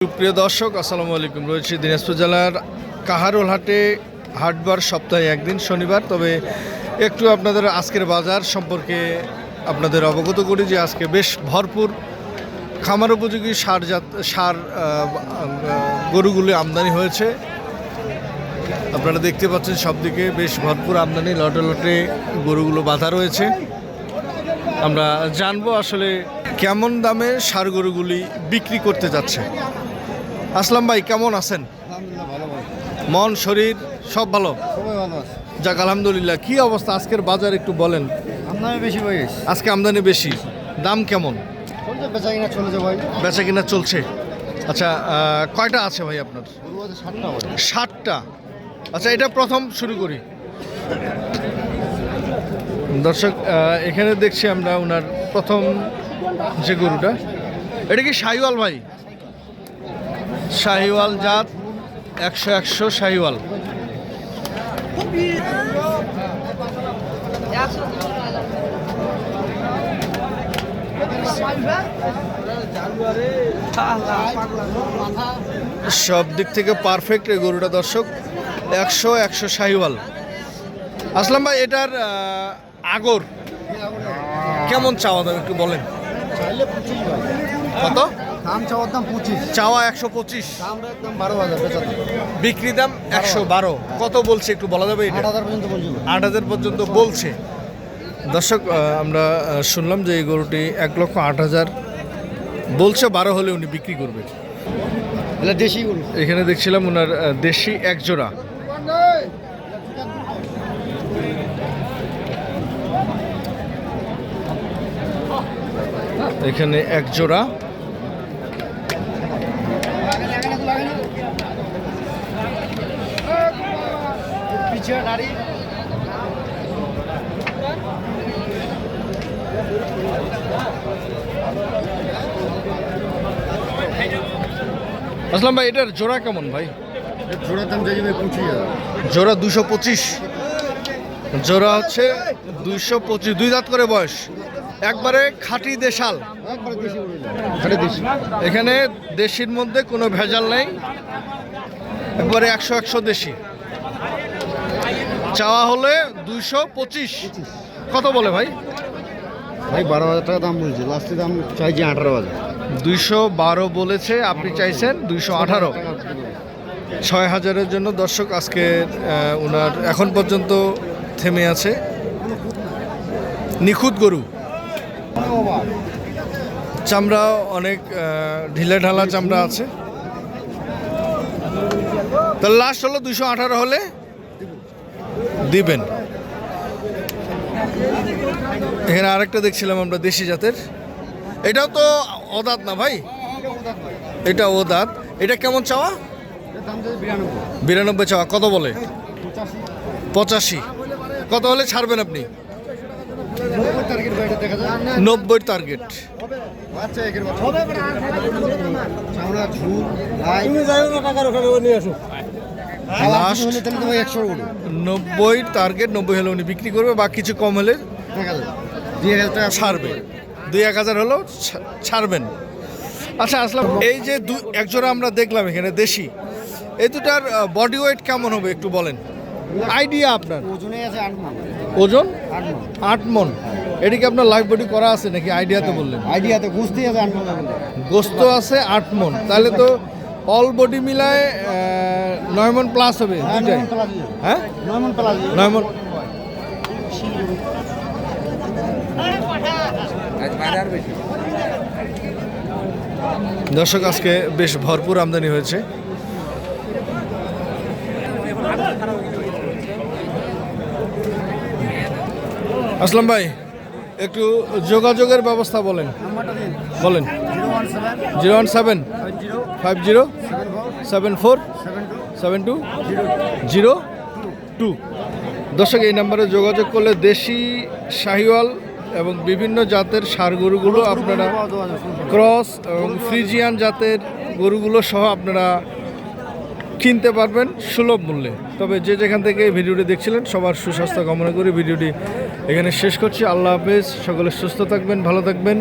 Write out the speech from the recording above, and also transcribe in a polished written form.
সুপ্রিয় দর্শক আসসালামু আলাইকুম। রয়েছে দিনাজপুর জেলার কাহারোল হাটে, হাটবার সপ্তাহে একদিন শনিবার। তবে একটু আপনাদের আজকের বাজার সম্পর্কে আপনাদের অবগত করি যে আজকে বেশ ভরপুর খামার উপযোগী সার গরুগুলি আমদানি হয়েছে। আপনারা দেখতে পাচ্ছেন সবদিকে বেশ ভরপুর আমদানি, লটে লটে গরুগুলো বাঁধা রয়েছে। আমরা জানবো আসলে কেমন দামে সার গরুগুলি বিক্রি করতে যাচ্ছে। আসলাম ভাই, কেমন আছেন? মন শরীর সব ভালো? যাক আলহামদুলিল্লাহ। কি অবস্থা আজকের বাজার একটু বলেন। আজকে আমদানি বেশি, দাম কেমন? বেচা কিনা চলছে। আচ্ছা, কয়টা আছে ভাই আপনার? 60টা। আচ্ছা, এটা প্রথম শুরু করি। দর্শক, এখানে দেখছি আমরা ওনার প্রথম যে গরুটা, এটা কি শাহিওয়াল ভাই? শাহিওয়াল জাত, 100 শাহিওয়াল। সব দিক থেকে পারফেক্ট এই গরুটা দর্শক, 100 শাহিওয়াল। আসলাম ভাই, এটার আগর কেমন চাওয়া দাম একটু বলেন। কত দাম? চাওয়ার দাম 25, চাওয়া 125, দাম 12,000, বিক্রি দাম 112। কত বলছে একটু বলা যাবে? 8,000 পর্যন্ত বলছিল। 8,000 পর্যন্ত বলছে। দর্শক, আমরা শুনলাম যে এই গরুটি 1,08,000 বলছে, 12 হলে উনি বিক্রি করবে। দেশি গরু এখানে দেখছিলাম ওনার দেশি এক জোড়া। এখানে এক জোড়া। আসলাম ভাই, এটার জোড়া কেমন ভাই? জোড়ার দাম চাইবে 25,000। জোড়া 225। জোড়া হচ্ছে 225, 2 দাঁত করে বয়স, একবারে খাঁটি দেশাল। এখানে দেশির মধ্যে কোনো ভেজাল নেই, একবারে 100 দেশি। চাওয়া হলে 225। কত বলে ভাই? ভাই 12,000 টাকা দাম বলছে, লাস্টে দাম চাইছি 18,000। 212 বলেছে, আপনি চাইছেন 218। 6,000-এর জন্য দর্শক আজকে ওনার এখন পর্যন্ত থেমে আছে। নিখুঁত গরু, চামড়া অনেক ঢিলে ঢালা চামড়া আছে। তাহলে লাস্ট হলো 218 হলে দিবেন। এখানে আরেকটা দেখছিলাম আমরা দেশি জাতের, এটাও তো ওদাত না ভাই? এটা ওদাত। এটা কেমন চাওয়া? 92 চাওয়া। কত বলে? 85। কত হলে ছাড়বেন আপনি? 90 টার্গেট। লাস্ট 90 টার্গেট, 90 হলে উনি বিক্রি করবে, বা কিছু কম হলে ছাড়বে। 2-1,000 হলেও ছাড়বেন। আচ্ছা আসলাম, এই যে এক জোড়া আমরা দেখলাম এখানে দেশি, এই দুটার বডি ওয়েট কেমন হবে একটু বলেন, আইডিয়া আপনার? ওজন 8 মণ। এটা কি আপনার লাইভ বডি করা আছে নাকি আইডিয়াতে বললেন? আইডিয়াতে গোস্তি আছে 8 মণ। গোস্ত আছে 8 মণ, তাহলে তো অল বডি মিলায় 9 মণ প্লাস হবে দুটাই। হ্যাঁ, 9 মণ প্লাস। 9 মণ। দর্শক, আজকে বেশ ভরপুর আমদানি হয়েছে। আসলাম ভাই, একটু যোগাযোগের ব্যবস্থা বলেন। 01750747202। দর্শক, এই নাম্বারে যোগাযোগ করলে দেশি শাহিওয়াল এবং বিভিন্ন জাতের ষাঁড় গরুগুলো আপনারা, ক্রস এবং ফ্রিজিয়ান জাতের গরুগুলো সহ আপনারা কিনতে পারবেন সুলভ মূল্যে। তবে যে যেখান থেকে ভিডিওটি দেখছিলেন সবার সুস্বাস্থ্য কামনা করে ভিডিওটি এখানে শেষ করছি। আল্লাহ হাফেজ, সকলে সুস্থ থাকবেন, ভালো থাকবেন।